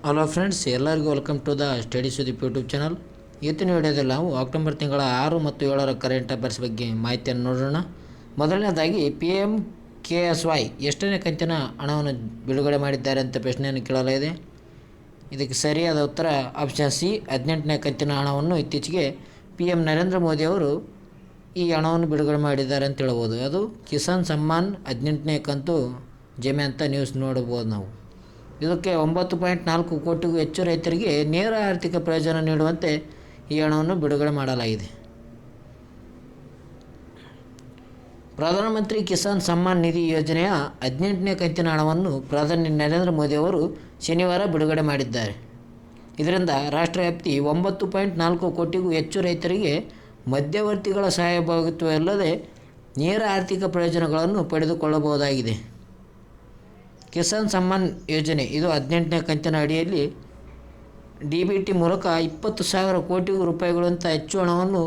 Hello friends, ಎಲ್ಲರಿಗೂ welcome to the study Sudeep YouTube channel. ಇವತ್ತಿನ ವಿಡಿಯೋದಲ್ಲಿ ನಾವು ಅಕ್ಟೋಬರ್ ತಿಂಗಳ 6 ಮತ್ತು 7ರ ಕರೆಂಟ್ ಅಫೇರ್ಸ್ ಬಗ್ಗೆ ಮಾಹಿತಿಯನ್ನು ನೋಡೋಣ. ಮೊದಲನೇದಾಗಿ PMKSY ಎಷ್ಟನೇ ಕಂತಿನ ಹಣವನ್ನು ಬಿಡುಗಡೆ ಮಾಡಿದ್ದಾರೆ ಅಂತ ಪ್ರಶ್ನೆಯನ್ನು ಕೇಳಲಾಗಿದೆ. ಇದಕ್ಕೆ ಸರಿಯಾದ ಉತ್ತರ ಆಪ್ಷನ್ ಸಿ, 18ನೇ ಕಂತಿನ ಹಣವನ್ನು ಇತ್ತೀಚೆಗೆ PM ನರೇಂದ್ರ ಮೋದಿ ಅವರು ಈ ಹಣವನ್ನು ಬಿಡುಗಡೆ ಮಾಡಿದ್ದಾರೆ ಅಂತ ಹೇಳ್ಬೋದು. ಅದು ಕಿಸಾನ್ ಸಮ್ಮಾನ್ 18ನೇ ಕಂತು ಜಮೆ ಅಂತ ನ್ಯೂಸ್ ನೋಡಬಹುದು ನಾವು. ಇದಕ್ಕೆ 9.4 ಕೋಟಿಗೂ ಹೆಚ್ಚು ರೈತರಿಗೆ ನೇರ ಆರ್ಥಿಕ ಪ್ರಯೋಜನ ನೀಡುವಂತೆ ಈ ಹಣವನ್ನು ಬಿಡುಗಡೆ ಮಾಡಲಾಗಿದೆ. ಪ್ರಧಾನಮಂತ್ರಿ ಕಿಸಾನ್ ಸಮ್ಮಾನ್ ನಿಧಿ ಯೋಜನೆಯ 18ನೇ ಕಂತಿನ ಹಣವನ್ನು ಪ್ರಧಾನಿ ನರೇಂದ್ರ ಮೋದಿ ಅವರು ಶನಿವಾರ ಬಿಡುಗಡೆ ಮಾಡಿದ್ದಾರೆ. ಇದರಿಂದ ರಾಷ್ಟ್ರವ್ಯಾಪಿ 9.4 ಕೋಟಿಗೂ ಹೆಚ್ಚು ರೈತರಿಗೆ ಮಧ್ಯವರ್ತಿಗಳ ಸಹಭಾಗಿತ್ವವಿಲ್ಲದೆ ನೇರ ಆರ್ಥಿಕ ಪ್ರಯೋಜನಗಳನ್ನು ಪಡೆದುಕೊಳ್ಳಬಹುದಾಗಿದೆ. ಕಿಸಾನ್ ಸಮ್ಮಾನ್ ಯೋಜನೆ ಇದು 18ನೇ ಕಂತಿನ ಅಡಿಯಲ್ಲಿ DBT ಮೂಲಕ 20,000 ಕೋಟಿ ರೂಪಾಯಿಗಳಿಗಿಂತ ಹೆಚ್ಚು ಹಣವನ್ನು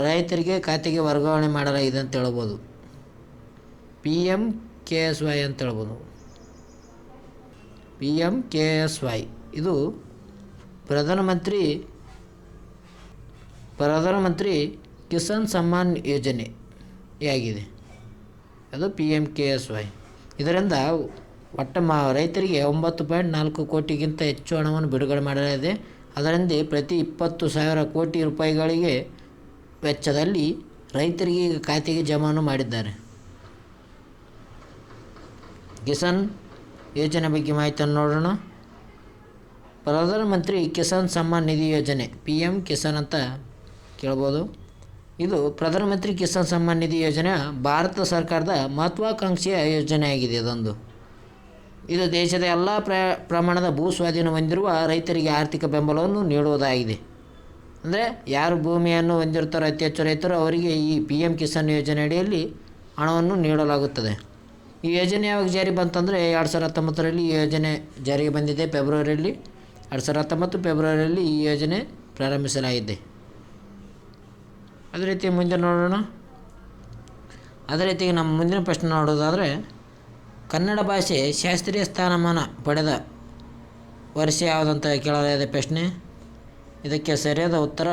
ರೈತರಿಗೆ ಖಾತೆಗೆ ವರ್ಗಾವಣೆ ಮಾಡಲಾಗಿದೆ ಅಂತ ಹೇಳ್ಬೋದು. PMKSY ಅಂತ ಹೇಳ್ಬೋದು. PMKSY ಇದು ಪ್ರಧಾನಮಂತ್ರಿ ಕಿಸಾನ್ ಸಮ್ಮಾನ್ ಯೋಜನೆಯಾಗಿದೆ. ಅದು PMKSY. ಇದರಿಂದ ಒಟ್ಟು ರೈತರಿಗೆ 9.4 ಕೋಟಿಗಿಂತ ಹೆಚ್ಚು ಹಣವನ್ನು ಬಿಡುಗಡೆ ಮಾಡಲಾಗಿದೆ. ಅದರಿಂದ ಪ್ರತಿ 20,000 ಕೋಟಿ ರೂಪಾಯಿಗಳಿಗೆ ವೆಚ್ಚದಲ್ಲಿ ರೈತರಿಗೆ ಖಾತೆಗೆ ಜಮಾನು ಮಾಡಿದ್ದಾರೆ. ಕಿಸಾನ್ ಯೋಜನೆ ಬಗ್ಗೆ ಮಾಹಿತಿಯನ್ನು ನೋಡೋಣ. ಪ್ರಧಾನಮಂತ್ರಿ ಕಿಸಾನ್ ಸಮ್ಮಾನ್ ನಿಧಿ ಯೋಜನೆ PM ಕಿಸಾನ್ ಅಂತ ಕೇಳ್ಬೋದು. ಇದು ಪ್ರಧಾನಮಂತ್ರಿ ಕಿಸಾನ್ ಸಮ್ಮಾನ್ ನಿಧಿ ಯೋಜನೆ ಭಾರತ ಸರ್ಕಾರದ ಮಹತ್ವಾಕಾಂಕ್ಷೆಯ ಯೋಜನೆಯಾಗಿದೆ. ಇದು ದೇಶದ ಎಲ್ಲ ಪ್ರಮಾಣದ ಭೂ ಸ್ವಾಧೀನ ಹೊಂದಿರುವ ರೈತರಿಗೆ ಆರ್ಥಿಕ ಬೆಂಬಲವನ್ನು ನೀಡುವುದಾಗಿದೆ. ಅಂದರೆ ಯಾರು ಭೂಮಿಯನ್ನು ಹೊಂದಿರ್ತಾರೋ ಅತಿ ಹೆಚ್ಚು ರೈತರು ಅವರಿಗೆ ಈ PM ಕಿಸಾನ್ ಯೋಜನೆ ಅಡಿಯಲ್ಲಿ ಹಣವನ್ನು ನೀಡಲಾಗುತ್ತದೆ. ಈ ಯೋಜನೆ ಯಾವಾಗ ಜಾರಿ ಬಂತಂದರೆ 2019ರಲ್ಲಿ ಈ ಯೋಜನೆ ಜಾರಿಗೆ ಬಂದಿದೆ. 2019 ಫೆಬ್ರವರಿಯಲ್ಲಿ ಈ ಯೋಜನೆ ಪ್ರಾರಂಭಿಸಲಾಗಿದೆ. ಅದೇ ರೀತಿ ಮುಂದೆ ನೋಡೋಣ. ಅದೇ ರೀತಿ ನಮ್ಮ ಮುಂದಿನ ಪ್ರಶ್ನೆ ನೋಡೋದಾದರೆ, ಕನ್ನಡ ಭಾಷೆ ಶಾಸ್ತ್ರೀಯ ಸ್ಥಾನಮಾನ ಪಡೆದ ವರ್ಷ ಯಾವುದಂತ ಕೇಳಲಾಗಿದೆ ಪ್ರಶ್ನೆ. ಇದಕ್ಕೆ ಸರಿಯಾದ ಉತ್ತರ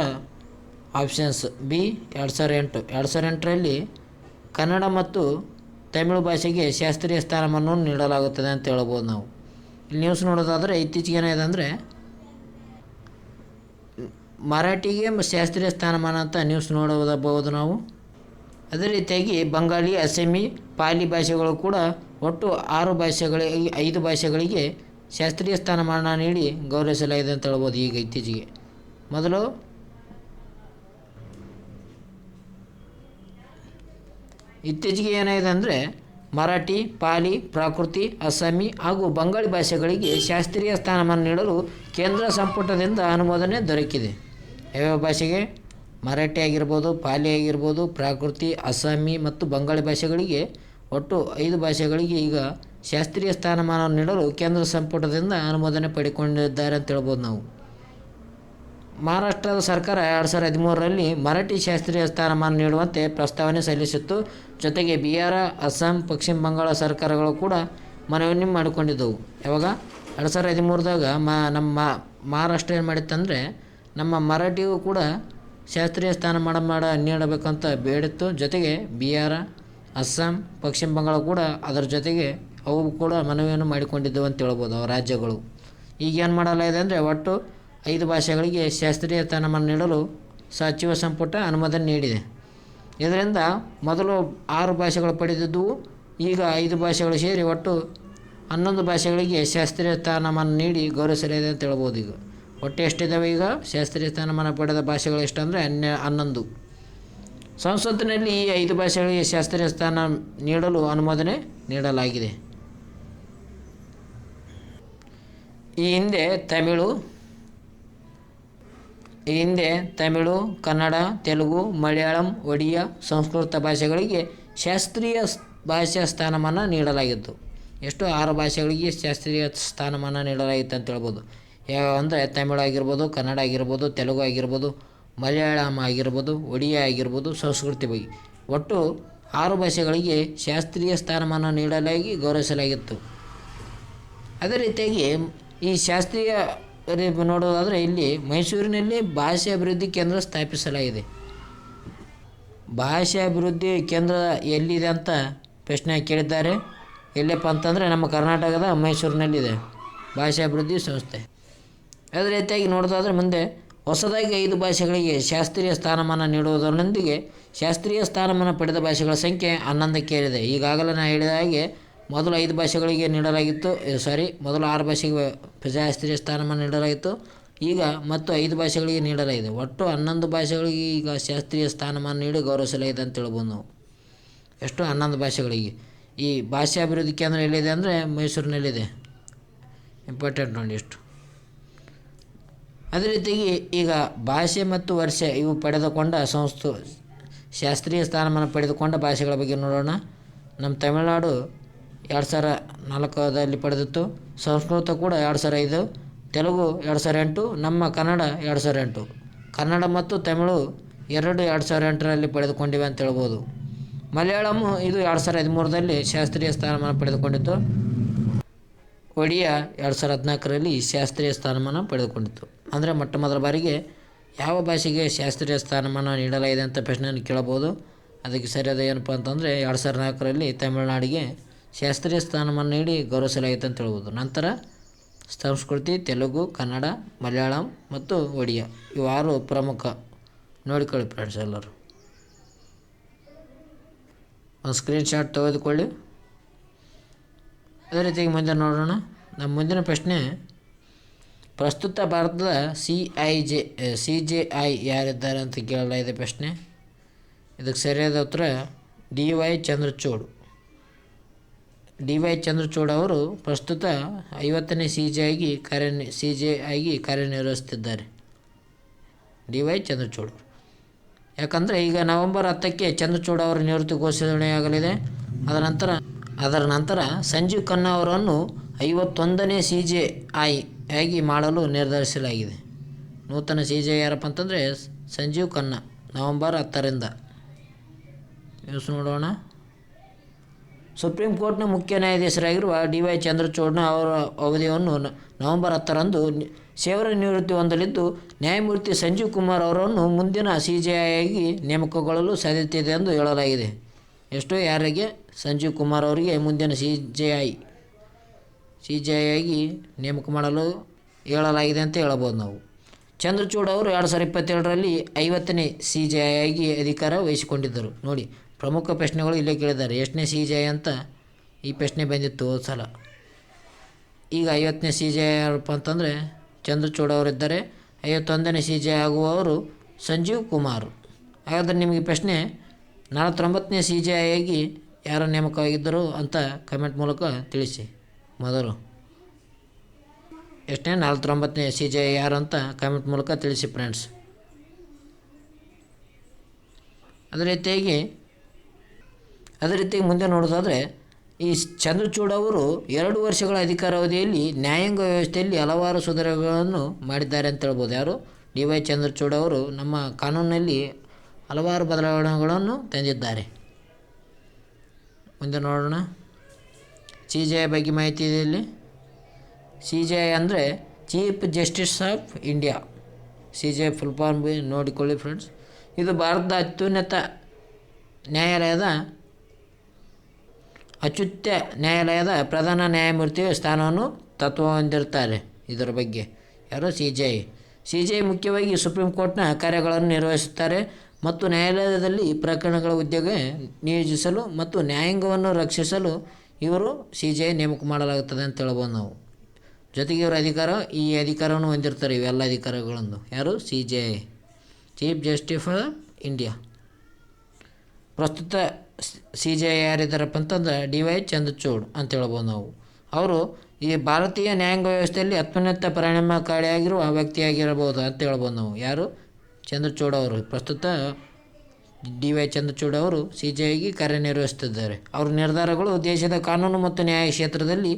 ಆಪ್ಷನ್ಸ್ B, 2008. 2008ರಲ್ಲಿ ಕನ್ನಡ ಮತ್ತು ತಮಿಳು ಭಾಷೆಗೆ ಶಾಸ್ತ್ರೀಯ ಸ್ಥಾನಮಾನವನ್ನು ನೀಡಲಾಗುತ್ತದೆ ಅಂತ ಹೇಳ್ಬೋದು ನಾವು. ಇಲ್ಲಿ ನ್ಯೂಸ್ ನೋಡೋದಾದರೆ ಇತ್ತೀಚೆಗೆ ಏನಾಗಿದೆ ಅಂದರೆ ಮರಾಠಿಗೆ ಶಾಸ್ತ್ರೀಯ ಸ್ಥಾನಮಾನ ಅಂತ ನ್ಯೂಸ್ ನೋಡಬಹುದು ನಾವು. ಅದೇ ರೀತಿಯಾಗಿ ಬಂಗಾಳಿ, ಅಸ್ಸಾಮಿ, ಪಾಲಿ ಭಾಷೆಗಳು ಕೂಡ ಒಟ್ಟು 5 ಭಾಷೆಗಳಿಗೆ ಶಾಸ್ತ್ರೀಯ ಸ್ಥಾನಮಾನ ನೀಡಿ ಗೌರವಿಸಲಾಗಿದೆ ಅಂತ ಹೇಳ್ಬೋದು. ಈಗ ಇತ್ತೀಚೆಗೆ ಏನಾಗಿದೆ ಅಂದರೆ ಮರಾಠಿ, ಪಾಲಿ, ಪ್ರಾಕೃತಿ, ಅಸ್ಸಾಮಿ ಹಾಗೂ ಬಂಗಾಳಿ ಭಾಷೆಗಳಿಗೆ ಶಾಸ್ತ್ರೀಯ ಸ್ಥಾನಮಾನ ನೀಡಲು ಕೇಂದ್ರ ಸಂಪುಟದಿಂದ ಅನುಮೋದನೆ ದೊರಕಿದೆ. ಯಾವ್ಯಾವ ಭಾಷೆಗೆ? ಮರಾಠಿ ಆಗಿರ್ಬೋದು, ಪಾಲಿ ಆಗಿರ್ಬೋದು, ಪ್ರಾಕೃತಿ, ಅಸ್ಸಾಮಿ ಮತ್ತು ಬಂಗಾಳಿ ಭಾಷೆಗಳಿಗೆ ಒಟ್ಟು 5 ಭಾಷೆಗಳಿಗೆ ಈಗ ಶಾಸ್ತ್ರೀಯ ಸ್ಥಾನಮಾನ ನೀಡಲು ಕೇಂದ್ರ ಸಂಪುಟದಿಂದ ಅನುಮೋದನೆ ಪಡೆದುಕೊಂಡಿದ್ದಾರೆ ಅಂತ ಹೇಳ್ಬೋದು ನಾವು. ಮಹಾರಾಷ್ಟ್ರದ ಸರ್ಕಾರ 2013ರಲ್ಲಿ ಮರಾಠಿ ಶಾಸ್ತ್ರೀಯ ಸ್ಥಾನಮಾನ ನೀಡುವಂತೆ ಪ್ರಸ್ತಾವನೆ ಸಲ್ಲಿಸಿತ್ತು. ಜೊತೆಗೆ ಬಿಹಾರ, ಅಸ್ಸಾಂ, ಪಶ್ಚಿಮ ಬಂಗಾಳ ಸರ್ಕಾರಗಳು ಕೂಡ ಮನವಿ ಮಾಡಿಕೊಂಡಿದ್ದವು. ಯಾವಾಗ 2013ದಾಗ ನಮ್ಮ ಮಹಾರಾಷ್ಟ್ರ ಏನು ಮಾಡಿತ್ತಂದರೆ ನಮ್ಮ ಮರಾಠಿಗೂ ಕೂಡ ಶಾಸ್ತ್ರೀಯ ಸ್ಥಾನಮಾನ ನೀಡಬೇಕಂತ ಬೇಡಿತ್ತು. ಜೊತೆಗೆ ಬಿಹಾರ, ಅಸ್ಸಾಂ, ಪಶ್ಚಿಮ ಬಂಗಾಳ ಕೂಡ ಅದರ ಜೊತೆಗೆ ಅವು ಕೂಡ ಮನವಿಯನ್ನು ಮಾಡಿಕೊಂಡಿದ್ದವು ಅಂತ ಹೇಳ್ಬೋದು ಅವು ರಾಜ್ಯಗಳು. ಈಗ ಏನು ಮಾಡಲಾಗಿದೆ ಅಂದರೆ ಒಟ್ಟು 5 ಭಾಷೆಗಳಿಗೆ ಶಾಸ್ತ್ರೀಯ ಸ್ಥಾನಮಾನ ನೀಡಲು ಸಚಿವ ಸಂಪುಟ ಅನುಮೋದನೆ ನೀಡಿದೆ. ಇದರಿಂದ ಮೊದಲು 6 ಭಾಷೆಗಳು ಪಡೆದಿದ್ದವು. ಈಗ 5 ಭಾಷೆಗಳು ಸೇರಿ ಒಟ್ಟು 11 ಭಾಷೆಗಳಿಗೆ ಶಾಸ್ತ್ರೀಯ ಸ್ಥಾನಮಾನ ನೀಡಿ ಗೌರವಿಸಲಿದೆ ಅಂತ ಹೇಳ್ಬೋದು. ಈಗ ಒಟ್ಟು ಎಷ್ಟಿದ್ದಾವೆ? ಈಗ ಶಾಸ್ತ್ರೀಯ ಸ್ಥಾನಮಾನ ಪಡೆದ ಭಾಷೆಗಳು ಎಷ್ಟಂದರೆ 11. ಸಂಸತ್ತಿನಲ್ಲಿ ಈ 5 ಭಾಷೆಗಳಿಗೆ ಶಾಸ್ತ್ರೀಯ ಸ್ಥಾನ ನೀಡಲು ಅನುಮೋದನೆ ನೀಡಲಾಗಿದೆ. ಈ ಹಿಂದೆ ತಮಿಳು, ಕನ್ನಡ, ತೆಲುಗು, ಮಲಯಾಳಂ, ಒಡಿಯಾ, ಸಂಸ್ಕೃತ ಭಾಷೆಗಳಿಗೆ ಶಾಸ್ತ್ರೀಯ ಭಾಷಾ ಸ್ಥಾನಮಾನ ನೀಡಲಾಗಿತ್ತು. ಎಷ್ಟು? 6 ಭಾಷೆಗಳಿಗೆ ಶಾಸ್ತ್ರೀಯ ಸ್ಥಾನಮಾನ ನೀಡಲಾಗಿತ್ತು ಅಂತ ಹೇಳ್ಬೋದು. ಯಾವ ಅಂದರೆ ತಮಿಳು ಆಗಿರ್ಬೋದು, ಕನ್ನಡ ಆಗಿರ್ಬೋದು, ತೆಲುಗು ಆಗಿರ್ಬೋದು, ಮಲಯಾಳಂ ಆಗಿರ್ಬೋದು, ಒಡಿಯಾ ಆಗಿರ್ಬೋದು, ಸಂಸ್ಕೃತಿ ಬಗ್ಗೆ ಒಟ್ಟು 6 ಭಾಷೆಗಳಿಗೆ ಶಾಸ್ತ್ರೀಯ ಸ್ಥಾನಮಾನ ನೀಡಲಾಗಿ ಗೌರವಿಸಲಾಗಿತ್ತು. ಅದೇ ರೀತಿಯಾಗಿ ಈ ಶಾಸ್ತ್ರೀಯ ನೋಡೋದಾದರೆ ಇಲ್ಲಿ ಮೈಸೂರಿನಲ್ಲಿ ಭಾಷೆ ಅಭಿವೃದ್ಧಿ ಕೇಂದ್ರ ಸ್ಥಾಪಿಸಲಾಗಿದೆ. ಭಾಷೆ ಅಭಿವೃದ್ಧಿ ಕೇಂದ್ರ ಎಲ್ಲಿದೆ ಅಂತ ಪ್ರಶ್ನೆ ಕೇಳಿದ್ದಾರೆ. ಎಲ್ಲಪ್ಪ ಅಂತಂದರೆ ನಮ್ಮ ಕರ್ನಾಟಕದ ಮೈಸೂರಿನಲ್ಲಿದೆ ಭಾಷೆ ಅಭಿವೃದ್ಧಿ ಸಂಸ್ಥೆ. ಅದೇ ರೀತಿಯಾಗಿ ನೋಡೋದಾದರೆ ಮುಂದೆ ಹೊಸದಾಗಿ 5 ಭಾಷೆಗಳಿಗೆ ಶಾಸ್ತ್ರೀಯ ಸ್ಥಾನಮಾನ ನೀಡುವುದರೊಂದಿಗೆ ಶಾಸ್ತ್ರೀಯ ಸ್ಥಾನಮಾನ ಪಡೆದ ಭಾಷೆಗಳ ಸಂಖ್ಯೆ 11ಕ್ಕೆ ಏರಿದೆ. ಈಗಾಗಲೇ ನಾನು ಹೇಳಿದ ಹಾಗೆ ಮೊದಲು 5 ಭಾಷೆಗಳಿಗೆ ನೀಡಲಾಗಿತ್ತು, ಮೊದಲು 6 ಭಾಷೆಗೆ ಶಾಸ್ತ್ರೀಯ ಸ್ಥಾನಮಾನ ನೀಡಲಾಗಿತ್ತು. ಈಗ ಮತ್ತು 5 ಭಾಷೆಗಳಿಗೆ ನೀಡಲಾಗಿದೆ. ಒಟ್ಟು 11 ಭಾಷೆಗಳಿಗೆ ಈಗ ಶಾಸ್ತ್ರೀಯ ಸ್ಥಾನಮಾನ ನೀಡಿ ಗೌರವಿಸಲಾಗಿದೆ ಅಂತ ಹೇಳ್ಬೋದು ನಾವು. ಎಷ್ಟು? 11 ಭಾಷೆಗಳಿಗೆ. ಈ ಭಾಷೆ ಅಭಿವೃದ್ಧಿ ಕೇಂದ್ರ ಎಲ್ಲಿದೆ ಅಂದರೆ ಮೈಸೂರಿನಲ್ಲಿದೆ. ಇಂಪಾರ್ಟೆಂಟ್ ನೋಡಿ ಎಷ್ಟು. ಅದೇ ರೀತಿಯಾಗಿ ಈಗ ಭಾಷೆ ಮತ್ತು ವರ್ಷ ಇವು ಪಡೆದುಕೊಂಡ ಶಾಸ್ತ್ರೀಯ ಸ್ಥಾನಮಾನ ಪಡೆದುಕೊಂಡ ಭಾಷೆಗಳ ಬಗ್ಗೆ ನೋಡೋಣ. ನಮ್ಮ ತಮಿಳುನಾಡು 2004ರಲ್ಲಿ ಪಡೆದಿತ್ತು. ಸಂಸ್ಕೃತ ಕೂಡ 2005, ತೆಲುಗು 2008, ನಮ್ಮ ಕನ್ನಡ 2008. ಕನ್ನಡ ಮತ್ತು ತಮಿಳು 2008ರಲ್ಲಿ ಪಡೆದುಕೊಂಡಿವೆ ಅಂತ ಹೇಳ್ಬೋದು. ಮಲಯಾಳಂ ಇದು 2013ರಲ್ಲಿ ಶಾಸ್ತ್ರೀಯ ಸ್ಥಾನಮಾನ ಪಡೆದುಕೊಂಡಿತ್ತು. ಒಡಿಯಾ 2014ರಲ್ಲಿ ಶಾಸ್ತ್ರೀಯ ಸ್ಥಾನಮಾನ ಪಡೆದುಕೊಂಡಿತ್ತು. ಅಂದರೆ ಮೊಟ್ಟ ಮೊದಲ ಬಾರಿಗೆ ಯಾವ ಭಾಷೆಗೆ ಶಾಸ್ತ್ರೀಯ ಸ್ಥಾನಮಾನ ನೀಡಲಾಗಿದೆ ಅಂತ ಪ್ರಶ್ನೆಯನ್ನು ಕೇಳಬಹುದು. ಅದಕ್ಕೆ ಸರಿಯಾದ ಏನಪ್ಪ ಅಂತಂದರೆ 2004ರಲ್ಲಿ ತಮಿಳುನಾಡಿಗೆ ಶಾಸ್ತ್ರೀಯ ಸ್ಥಾನಮಾನ ನೀಡಿ ಗೌರವಿಸಲಾಯಿತು ಅಂತ ಹೇಳ್ಬೋದು. ನಂತರ ಸಂಸ್ಕೃತಿ, ತೆಲುಗು, ಕನ್ನಡ, ಮಲಯಾಳಂ ಮತ್ತು ಒಡಿಯಾ ಇವು 6 ಪ್ರಮುಖ. ನೋಡಿಕೊಳ್ಳಿ ಫ್ರೆಂಡ್ಸ್ ಎಲ್ಲರೂ. ಒಂದು ಸ್ಕ್ರೀನ್ಶಾಟ್ ತೆಗೆದುಕೊಳ್ಳಿ. ಅದೇ ರೀತಿಯಾಗಿ ಮುಂದೆ ನೋಡೋಣ. ನಮ್ಮ ಮುಂದಿನ ಪ್ರಶ್ನೆ, ಪ್ರಸ್ತುತ ಭಾರತದ CJI ಯಾರಿದ್ದಾರೆ ಅಂತ ಕೇಳಲಾಗಿದೆ ಪ್ರಶ್ನೆ. ಇದಕ್ಕೆ ಸರಿಯಾದ ಉತ್ತರ DY ಚಂದ್ರಚೂಡ್. DY ಚಂದ್ರಚೂಡ್ ಅವರು ಪ್ರಸ್ತುತ 50ನೇ CJI ಕಾರ್ಯನಿರ್ವಹಿಸುತ್ತಿದ್ದಾರೆ. DY ಚಂದ್ರಚೂಡ್. ಯಾಕಂದರೆ ಈಗ ನವೆಂಬರ್ 10ಕ್ಕೆ ಚಂದ್ರಚೂಡ್ ಅವರ ನಿವೃತ್ತಿ ಘೋಷಣೆಯಾಗಲಿದೆ. ಅದರ ನಂತರ ಸಂಜೀವ್ ಖನ್ನಾ ಅವರನ್ನು 51ನೇ CJI ಆಗಿ ಮಾಡಲು ನಿರ್ಧರಿಸಲಾಗಿದೆ. ನೂತನ CJI ಯಾರಪ್ಪ ಅಂತಂದರೆ ಸಂಜೀವ್ ಖನ್ನಾ. ನವೆಂಬರ್ 10ರಿಂದ ನ್ಯೂಸ್ ನೋಡೋಣ. ಸುಪ್ರೀಂ ಕೋರ್ಟ್ನ ಮುಖ್ಯ ನ್ಯಾಯಾಧೀಶರಾಗಿರುವ DY ಚಂದ್ರಚೂಡ್ನ ಅವರ ಅವಧಿಯನ್ನು ನವೆಂಬರ್ 10ರಂದು ಸೇವಾ ನಿವೃತ್ತಿ ಹೊಂದಲಿದ್ದು, ನ್ಯಾಯಮೂರ್ತಿ ಸಂಜೀವ್ ಕುಮಾರ್ ಅವರನ್ನು ಮುಂದಿನ CJI ಆಗಿ ನೇಮಕಗೊಳ್ಳಲು ಸಾಧ್ಯತೆ ಇದೆ ಎಂದು ಹೇಳಲಾಗಿದೆ. ಎಷ್ಟು? ಯಾರಿಗೆ? ಸಂಜೀವ್ ಕುಮಾರ್ ಅವರಿಗೆ ಮುಂದಿನ CJI ಆಗಿ ನೇಮಕ ಮಾಡಲು ಹೇಳಲಾಗಿದೆ ಅಂತ ಹೇಳ್ಬೋದು ನಾವು. ಚಂದ್ರಚೂಡ್ ಅವರು 2027ರಲ್ಲಿ 50ನೇ CJI ಆಗಿ ಅಧಿಕಾರ ವಹಿಸಿಕೊಂಡಿದ್ದರು. ನೋಡಿ, ಪ್ರಮುಖ ಪ್ರಶ್ನೆಗಳು ಇಲ್ಲೇ ಕೇಳಿದ್ದಾರೆ. ಎಷ್ಟನೇ CJI ಅಂತ ಈ ಪ್ರಶ್ನೆ ಬಂದಿತ್ತು ಹೋದ ಸಲ. ಈಗ 50ನೇ CJI ಯಾರಪ್ಪ ಅಂತಂದರೆ ಚಂದ್ರಚೂಡ್ ಅವರಿದ್ದಾರೆ. 51ನೇ CJI ಆಗುವವರು ಸಂಜೀವ್ ಕುಮಾರ್. ಹಾಗಾದರೆ ನಿಮಗೆ ಪ್ರಶ್ನೆ, 49ನೇ CJI ಆಗಿ ಯಾರು ನೇಮಕವಾಗಿದ್ದರು ಅಂತ ಕಮೆಂಟ್ ಮೂಲಕ ತಿಳಿಸಿ. ಮೊದಲು ಎಷ್ಟನೇ 49ನೇ CJI ಯಾರು ಅಂತ ಕಮೆಂಟ್ ಮೂಲಕ ತಿಳಿಸಿ ಫ್ರೆಂಡ್ಸ್. ಅದೇ ರೀತಿಯಾಗಿ ಮುಂದೆ ನೋಡೋದಾದರೆ ಈ ಚಂದ್ರಚೂಡ್ ಅವರು 2 ವರ್ಷಗಳ ಅಧಿಕಾರಾವಧಿಯಲ್ಲಿ ನ್ಯಾಯಾಂಗ ವ್ಯವಸ್ಥೆಯಲ್ಲಿ ಹಲವಾರು ಸುಧಾರಣೆಗಳನ್ನು ಮಾಡಿದ್ದಾರೆ ಅಂತ ಹೇಳ್ಬೋದು. ಯಾರು? DY ಚಂದ್ರಚೂಡ್ ಅವರು ನಮ್ಮ ಕಾನೂನಿನಲ್ಲಿ ಹಲವಾರು ಬದಲಾವಣೆಗಳನ್ನು ತಂದಿದ್ದಾರೆ. ಮುಂದೆ ನೋಡೋಣ. CJI ಬಗ್ಗೆ ಮಾಹಿತಿ ಇದೆ ಇಲ್ಲಿ. CJI ಅಂದರೆ chief justice of India. CJI full form ನೋಡಿಕೊಳ್ಳಿ ಫ್ರೆಂಡ್ಸ್. ಇದು ಭಾರತದ ಅತ್ಯುನ್ನತ ನ್ಯಾಯಾಲಯದ ಪ್ರಧಾನ ನ್ಯಾಯಮೂರ್ತಿಯ ಸ್ಥಾನವನ್ನು ತತ್ವ ಹೊಂದಿರುತ್ತಾರೆ. ಇದರ ಬಗ್ಗೆ ಯಾರು? CJI ಮುಖ್ಯವಾಗಿ ಸುಪ್ರೀಂ ಕೋರ್ಟ್ನ ಕಾರ್ಯಗಳನ್ನು ನಿರ್ವಹಿಸುತ್ತಾರೆ ಮತ್ತು ನ್ಯಾಯಾಲಯದಲ್ಲಿ ಪ್ರಕರಣಗಳ ಹುದ್ದೆಗೆ ನಿಯೋಜಿಸಲು ಮತ್ತು ನ್ಯಾಯಾಂಗವನ್ನು ರಕ್ಷಿಸಲು ಇವರು CJI ನೇಮಕ ಮಾಡಲಾಗುತ್ತದೆ ಅಂತ ಹೇಳ್ಬೋದು ನಾವು. ಜೊತೆಗೆ ಇವರ ಈ ಅಧಿಕಾರವನ್ನು ಹೊಂದಿರ್ತಾರೆ. ಇವೆಲ್ಲ ಅಧಿಕಾರಗಳನ್ನು ಯಾರು? CJI, chief justice of India. ಪ್ರಸ್ತುತ CJI ಯಾರಿದ್ದಾರಪ್ಪ ಅಂತಂದ್ರೆ DY ಚಂದ್ರಚೂಡ್ ಅಂತ ಹೇಳ್ಬೋದು ನಾವು. ಅವರು ಈ ಭಾರತೀಯ ನ್ಯಾಯಾಂಗ ವ್ಯವಸ್ಥೆಯಲ್ಲಿ ಅತ್ಯುನ್ನತ ಪರಿಣಾಮಕಾರಿಯಾಗಿರುವ ವ್ಯಕ್ತಿಯಾಗಿರಬಹುದು ಅಂತ ಹೇಳ್ಬೋದು ನಾವು. ಯಾರು? ಚಂದ್ರಚೂಡ್ ಅವರು. ಪ್ರಸ್ತುತ DY ಚಂದ್ರಚೂಡ್ ಅವರು CJIಗೆ ಕಾರ್ಯನಿರ್ವಹಿಸುತ್ತಿದ್ದಾರೆ. ಅವರ ನಿರ್ಧಾರಗಳು ದೇಶದ ಕಾನೂನು ಮತ್ತು ನ್ಯಾಯ ಕ್ಷೇತ್ರದಲ್ಲಿ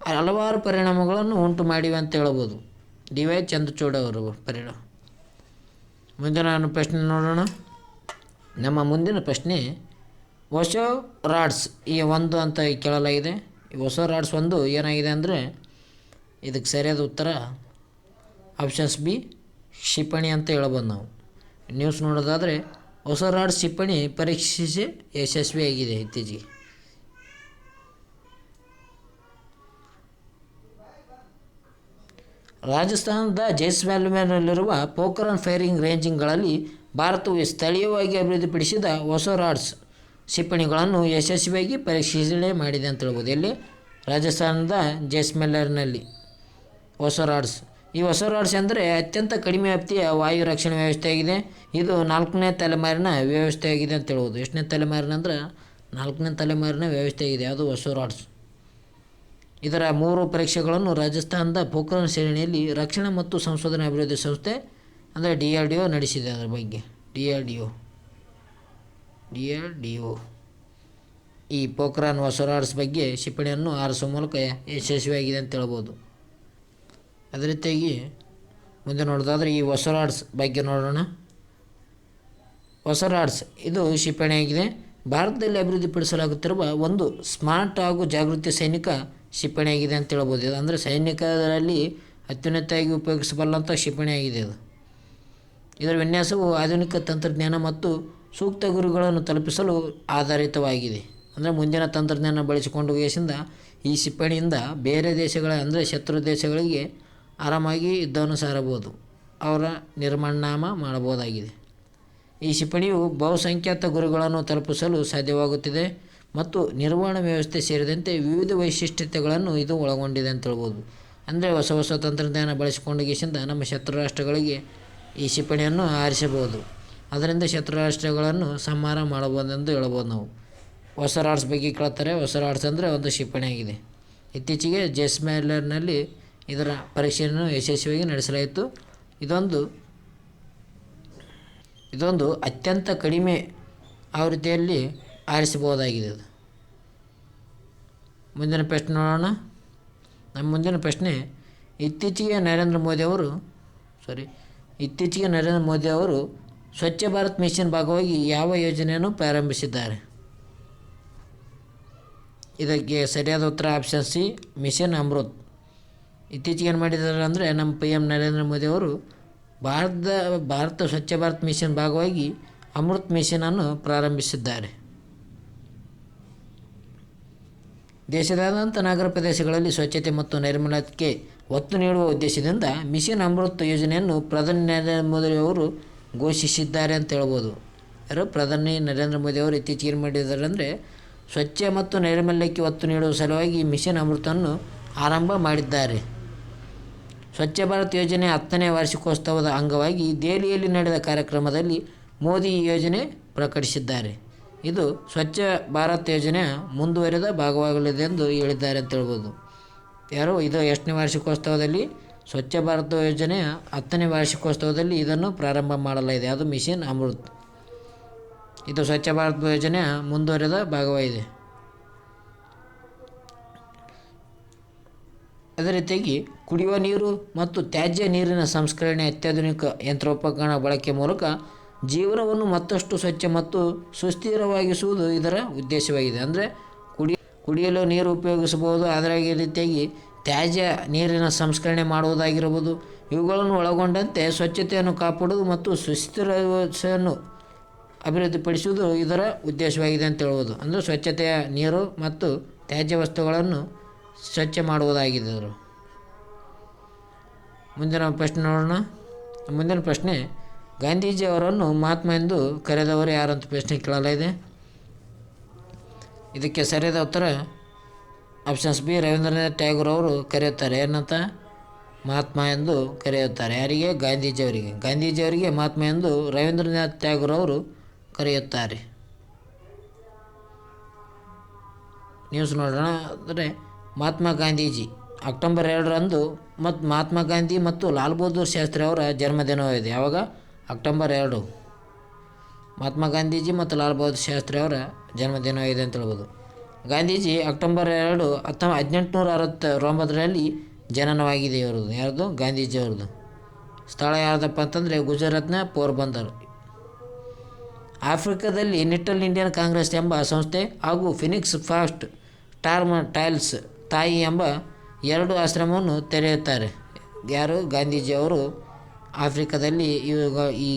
ಹಲವಾರು ಪರಿಣಾಮಗಳನ್ನು ಉಂಟು ಮಾಡಿವೆ ಅಂತ ಹೇಳ್ಬೋದು. DY ಚಂದ್ರಚೂಡ್ ಅವರು ಪರಿಣಾಮ. ಮುಂದಿನ ಪ್ರಶ್ನೆ ನೋಡೋಣ. ನಮ್ಮ ಮುಂದಿನ ಪ್ರಶ್ನೆ, ಹೊಸ ರಾಡ್ಸ್ ಈ ಒಂದು ಅಂತ ಕೇಳಲಾಗಿದೆ. ಈ ಹೊಸ ರಾಡ್ಸ್ ಒಂದು ಏನಾಗಿದೆ ಅಂದರೆ ಇದಕ್ಕೆ ಸರಿಯಾದ ಉತ್ತರ ಆಪ್ಷನ್ಸ್ ಬಿ ಕ್ಷಿಪಣಿ ಅಂತ ಹೇಳ್ಬೋದು ನಾವು. ನ್ಯೂಸ್ ನೋಡೋದಾದರೆ ಹೊಸ ರಾಡ್ಸ್ ಕ್ಷಿಪಣಿ ಪರೀಕ್ಷಿಸಿ ಯಶಸ್ವಿಯಾಗಿದೆ ಇತ್ತೀಚೆಗೆ. ರಾಜಸ್ಥಾನದ ಜೈಸಲ್ಮೇರ್ನಲ್ಲಿರುವ ಪೋಖರಾನ್ ಫೈರಿಂಗ್ ರೇಂಜ್ಗಳಲ್ಲಿ ಭಾರತವು ಸ್ಥಳೀಯವಾಗಿ ಅಭಿವೃದ್ಧಿಪಡಿಸಿದ ಹೊಸ ರಾಡ್ಸ್ ಕ್ಷಿಪಣಿಗಳನ್ನು ಯಶಸ್ವಿಯಾಗಿ ಪರೀಕ್ಷಣೆ ಮಾಡಿದೆ ಅಂತ ಹೇಳ್ಬೋದು. ಎಲ್ಲಿ? ರಾಜಸ್ಥಾನದ ಜೈಸಲ್ಮೇರ್ನಲ್ಲಿ ಹೊಸ ರಾಡ್ಸ್. ಈ ಹೊಸ ರಾಡ್ಸ್ ಅಂದರೆ ಅತ್ಯಂತ ಕಡಿಮೆ ವ್ಯಾಪ್ತಿಯ ವಾಯು ರಕ್ಷಣಾ ವ್ಯವಸ್ಥೆಯಾಗಿದೆ. ಇದು 4ನೇ ತಲೆಮಾರಿನ ವ್ಯವಸ್ಥೆಯಾಗಿದೆ ಅಂತ ಹೇಳ್ಬೋದು. ಎಷ್ಟನೇ ತಲೆಮಾರಿನ ಅಂದ್ರೆ 4ನೇ ತಲೆಮಾರಿನ ವ್ಯವಸ್ಥೆಯಾಗಿದೆ ಅದು ಹೊಸ ರಾಡ್ಸ್. ಇದರ 3 ಪರೀಕ್ಷೆಗಳನ್ನು ರಾಜಸ್ಥಾನದ ಪೋಖರಾನ್ ಶ್ರೇಣಿಯಲ್ಲಿ ರಕ್ಷಣಾ ಮತ್ತು ಸಂಶೋಧನಾ ಅಭಿವೃದ್ಧಿ ಸಂಸ್ಥೆ ಅಂದರೆ DRDO ನಡೆಸಿದೆ. ಅದರ ಬಗ್ಗೆ DRDO ಈ ಪೋಖರಾನ್ ಹೊಸ ರಾಡ್ಸ್ ಬಗ್ಗೆ ಕ್ಷಿಪಣಿಯನ್ನು ಹಾರಿಸುವ ಮೂಲಕ ಯಶಸ್ವಿಯಾಗಿದೆ ಅಂತ ಹೇಳ್ಬೋದು. ಅದೇ ರೀತಿಯಾಗಿ ಮುಂದೆ ನೋಡೋದಾದರೆ ಈ ಹೊಸ ರಾಡ್ಸ್ ಬಗ್ಗೆ ನೋಡೋಣ. ಹೊಸ ರಾಡ್ಸ್ ಇದು ಕ್ಷಿಪಣಿಯಾಗಿದೆ. ಭಾರತದಲ್ಲಿ ಅಭಿವೃದ್ಧಿಪಡಿಸಲಾಗುತ್ತಿರುವ ಒಂದು ಸ್ಮಾರ್ಟ್ ಹಾಗೂ ಜಾಗೃತಿ ಸೈನಿಕ ಕ್ಷಿಪಣಿಯಾಗಿದೆ ಅಂತ ಹೇಳ್ಬೋದು. ಇದು ಅಂದರೆ ಸೈನಿಕರಲ್ಲಿ ಅತ್ಯುನ್ನತವಾಗಿ ಉಪಯೋಗಿಸಬಲ್ಲಂಥ ಕ್ಷಿಪಣಿಯಾಗಿದೆ ಇದು. ಇದರ ವಿನ್ಯಾಸವು ಆಧುನಿಕ ತಂತ್ರಜ್ಞಾನ ಮತ್ತು ಸೂಕ್ತ ಗುರಿಗಳನ್ನು ತಲುಪಿಸಲು ಆಧಾರಿತವಾಗಿದೆ. ಅಂದರೆ ಮುಂದಿನ ತಂತ್ರಜ್ಞಾನ ಬಳಸಿಕೊಂಡು ದೇಶದಿಂದ ಈ ಕ್ಷಿಪಣಿಯಿಂದ ಬೇರೆ ದೇಶಗಳ ಅಂದರೆ ಶತ್ರು ದೇಶಗಳಿಗೆ ಆರಾಮಾಗಿ ಯುದ್ಧವನ್ನು ಸಾರಬಹುದು, ಅವರ ನಿರ್ಮಾಣ ಮಾಡಬಹುದಾಗಿದೆ. ಈ ಕ್ಷಿಪಣಿಯು ಬಹುಸಂಖ್ಯಾತ ಗುರಿಗಳನ್ನು ತಲುಪಿಸಲು ಸಾಧ್ಯವಾಗುತ್ತಿದೆ ಮತ್ತು ನಿರ್ವಹಣಾ ವ್ಯವಸ್ಥೆ ಸೇರಿದಂತೆ ವಿವಿಧ ವೈಶಿಷ್ಟ್ಯತೆಗಳನ್ನು ಇದು ಒಳಗೊಂಡಿದೆ ಅಂತ ಹೇಳ್ಬೋದು. ಅಂದರೆ ಹೊಸ ಹೊಸ ತಂತ್ರಜ್ಞಾನ ಬಳಸಿಕೊಂಡು ದೇಶದಿಂದ ನಮ್ಮ ಶತ್ರು ರಾಷ್ಟ್ರಗಳಿಗೆ ಈ ಕ್ಷಿಪಣಿಯನ್ನು ಹಾರಿಸಬಹುದು. ಅದರಿಂದ ಶತ್ರು ರಾಷ್ಟ್ರಗಳನ್ನು ಸಂಹಾರ ಮಾಡಬಹುದೆಂದು ಹೇಳ್ಬೋದು ನಾವು. ಹೊಸ ರಾಡ್ಸ್ ಬಗ್ಗೆ ಕೇಳ್ತಾರೆ. ಹೊಸ ರಾಡ್ಸ್ ಅಂದರೆ ಒಂದು ಕ್ಷಿಪಣಿಯಾಗಿದೆ. ಇತ್ತೀಚೆಗೆ ಜೈಸಲ್ಮೇರ್ನಲ್ಲಿ ಇದರ ಪರೀಕ್ಷೆಯನ್ನು ಯಶಸ್ವಿಯಾಗಿ ನಡೆಸಲಾಯಿತು. ಇದೊಂದು ಅತ್ಯಂತ ಕಡಿಮೆ ಆವೃತ್ತಿಯಲ್ಲಿ ಆರಿಸಬಹುದಾಗಿದೆ. ಮುಂದಿನ ಪ್ರಶ್ನೆ ನೋಡೋಣ. ನಮ್ಮ ಮುಂದಿನ ಪ್ರಶ್ನೆ, ಇತ್ತೀಚೆಗೆ ನರೇಂದ್ರ ಮೋದಿ ಅವರು ಸ್ವಚ್ಛ ಭಾರತ್ ಮಿಷನ್ ಭಾಗವಾಗಿ ಯಾವ ಯೋಜನೆಯನ್ನು ಪ್ರಾರಂಭಿಸಿದ್ದಾರೆ? ಇದಕ್ಕೆ ಸರಿಯಾದ ಉತ್ತರ ಆಪ್ಷನ್ ಸಿ ಮಿಷನ್ ಅಮೃತ್. ಇತ್ತೀಚೆಗೆ ಏನು ಮಾಡಿದ್ದಾರೆ ಅಂದರೆ ನಮ್ಮ PM ನರೇಂದ್ರ ಮೋದಿ ಅವರು ಭಾರತ ಸ್ವಚ್ಛ ಭಾರತ್ ಮಿಷನ್ ಭಾಗವಾಗಿ ಅಮೃತ್ ಮಿಷನನ್ನು ಪ್ರಾರಂಭಿಸಿದ್ದಾರೆ. ದೇಶದಾದ್ಯಂತ ನಗರ ಪ್ರದೇಶಗಳಲ್ಲಿ ಸ್ವಚ್ಛತೆ ಮತ್ತು ನೈರ್ಮಲ್ಯಕ್ಕೆ ಒತ್ತು ನೀಡುವ ಉದ್ದೇಶದಿಂದ ಮಿಷನ್ ಅಮೃತ್ ಯೋಜನೆಯನ್ನು ಪ್ರಧಾನಿ ನರೇಂದ್ರ ಮೋದಿ ಅವರು ಘೋಷಿಸಿದ್ದಾರೆ ಅಂತ ಹೇಳ್ಬೋದು. ಪ್ರಧಾನಿ ನರೇಂದ್ರ ಮೋದಿ ಅವರು ಇತ್ತೀಚೆಗೆ ಏನು ಮಾಡಿದ್ದಾರೆ ಅಂದರೆ ಸ್ವಚ್ಛ ಮತ್ತು ನೈರ್ಮಲ್ಯಕ್ಕೆ ಒತ್ತು ನೀಡುವ ಸಲುವಾಗಿ ಮಿಷನ್ ಅಮೃತವನ್ನು ಆರಂಭ ಮಾಡಿದ್ದಾರೆ. ಸ್ವಚ್ಛ ಭಾರತ್ ಯೋಜನೆ 10ನೇ ವಾರ್ಷಿಕೋತ್ಸವದ ಅಂಗವಾಗಿ ದೆಹಲಿಯಲ್ಲಿ ನಡೆದ ಕಾರ್ಯಕ್ರಮದಲ್ಲಿ ಮೋದಿ ಈ ಯೋಜನೆ ಪ್ರಕಟಿಸಿದ್ದಾರೆ. ಇದು ಸ್ವಚ್ಛ ಭಾರತ್ ಯೋಜನೆಯ ಮುಂದುವರಿದ ಭಾಗವಾಗಲಿದೆ ಎಂದು ಹೇಳಿದ್ದಾರೆ ಅಂತ ಹೇಳ್ಬೋದು. ಇದು ಎಷ್ಟನೇ ವಾರ್ಷಿಕೋತ್ಸವದಲ್ಲಿ? ಸ್ವಚ್ಛ ಭಾರತ ಯೋಜನೆಯ 10ನೇ ವಾರ್ಷಿಕೋತ್ಸವದಲ್ಲಿ ಇದನ್ನು ಪ್ರಾರಂಭ ಮಾಡಲಾಗಿದೆ. ಅದು ಮಿಷನ್ ಅಮೃತ್. ಇದು ಸ್ವಚ್ಛ ಭಾರತ ಯೋಜನೆಯ ಮುಂದುವರಿದ ಭಾಗವಾಗಿದೆ. ಅದೇ ರೀತಿಯಾಗಿ ಕುಡಿಯುವ ನೀರು ಮತ್ತು ತ್ಯಾಜ್ಯ ನೀರಿನ ಸಂಸ್ಕರಣೆ ಅತ್ಯಾಧುನಿಕ ಯಂತ್ರೋಪಕರಣ ಬಳಕೆ ಮೂಲಕ ಜೀವನವನ್ನು ಮತ್ತಷ್ಟು ಸ್ವಚ್ಛ ಮತ್ತು ಸುಸ್ಥಿರವಾಗಿಸುವುದು ಇದರ ಉದ್ದೇಶವಾಗಿದೆ. ಅಂದರೆ ಕುಡಿಯಲು ನೀರು ಉಪಯೋಗಿಸಬಹುದು. ಅದರ ರೀತಿಯಾಗಿ ತ್ಯಾಜ್ಯ ನೀರಿನ ಸಂಸ್ಕರಣೆ ಮಾಡುವುದಾಗಿರಬಹುದು. ಇವುಗಳನ್ನು ಒಳಗೊಂಡಂತೆ ಸ್ವಚ್ಛತೆಯನ್ನು ಕಾಪಾಡುವುದು ಮತ್ತು ಸುಸ್ಥಿರತೆಯನ್ನು ಅಭಿವೃದ್ಧಿಪಡಿಸುವುದು ಇದರ ಉದ್ದೇಶವಾಗಿದೆ ಅಂತ ಹೇಳ್ಬೋದು. ಅಂದರೆ ಸ್ವಚ್ಛತೆಯ ನೀರು ಮತ್ತು ತ್ಯಾಜ್ಯ ವಸ್ತುಗಳನ್ನು ಸ್ವಚ್ಛ ಮಾಡುವುದಾಗಿದೆ. ಮುಂದಿನ ಪ್ರಶ್ನೆ ನೋಡೋಣ. ಮುಂದಿನ ಪ್ರಶ್ನೆ, ಗಾಂಧೀಜಿ ಅವರನ್ನು ಮಹಾತ್ಮ ಎಂದು ಕರೆದವರು ಯಾರು ಅಂತ ಪ್ರಶ್ನೆ ಕೇಳಲಾಗಿದೆ. ಇದಕ್ಕೆ ಸರಿಯಾದ ಉತ್ತರ ಆಪ್ಷನ್ಸ್ ಬಿ ರವೀಂದ್ರನಾಥ್ ಟ್ಯಾಗೋರ್ ಅವರು ಕರೆಯುತ್ತಾರೆ. ಏನಂತ? ಮಹಾತ್ಮ ಎಂದು ಕರೆಯುತ್ತಾರೆ. ಯಾರಿಗೆ? ಗಾಂಧೀಜಿಯವರಿಗೆ ಮಹಾತ್ಮ ಎಂದು ರವೀಂದ್ರನಾಥ್ ಟ್ಯಾಗೋರ್ ಅವರು ಕರೆಯುತ್ತಾರೆ. ನ್ಯೂಸ್ ನೋಡೋಣ. ಅಂದರೆ ಮಹಾತ್ಮ ಗಾಂಧೀಜಿ ಅಕ್ಟೋಬರ್ 2ರಂದು ಮಹಾತ್ಮ ಗಾಂಧಿ ಮತ್ತು ಲಾಲ್ ಬಹದ್ದೂರ್ ಶಾಸ್ತ್ರಿ ಅವರ ಜನ್ಮದಿನವಾಗಿದೆ. ಯಾವಾಗ? ಅಕ್ಟೋಬರ್ 2. ಮಹಾತ್ಮ ಗಾಂಧೀಜಿ ಮತ್ತು ಲಾಲ್ ಬಹದ್ದೂರ್ ಶಾಸ್ತ್ರಿ ಅವರ ಜನ್ಮದಿನವಾಗಿದೆ ಅಂತ ಹೇಳ್ಬೋದು. ಗಾಂಧೀಜಿ ಅಕ್ಟೋಬರ್ 2, 1869ರಲ್ಲಿ ಜನನವಾಗಿದೆ ಇವರದು. ಯಾರ್ದು? ಗಾಂಧೀಜಿ ಅವ್ರದ್ದು. ಸ್ಥಳ ಯಾವುದಪ್ಪ ಅಂತಂದರೆ ಗುಜರಾತ್ನ ಪೋರ್ಬಂದರ್. ಆಫ್ರಿಕಾದಲ್ಲಿ ಲಿಟಲ್ ಇಂಡಿಯನ್ ಕಾಂಗ್ರೆಸ್ ಎಂಬ ಸಂಸ್ಥೆ ಹಾಗೂ ಫಿನಿಕ್ಸ್ ಫಾಸ್ಟ್ ಟೈಲ್ಸ್ ತಾಯಿ ಎಂಬ 2 ಆಶ್ರಮವನ್ನು ತೆರೆಯುತ್ತಾರೆ. ಯಾರು? ಗಾಂಧೀಜಿಯವರು ಆಫ್ರಿಕಾದಲ್ಲಿ ಇವಾಗ ಈ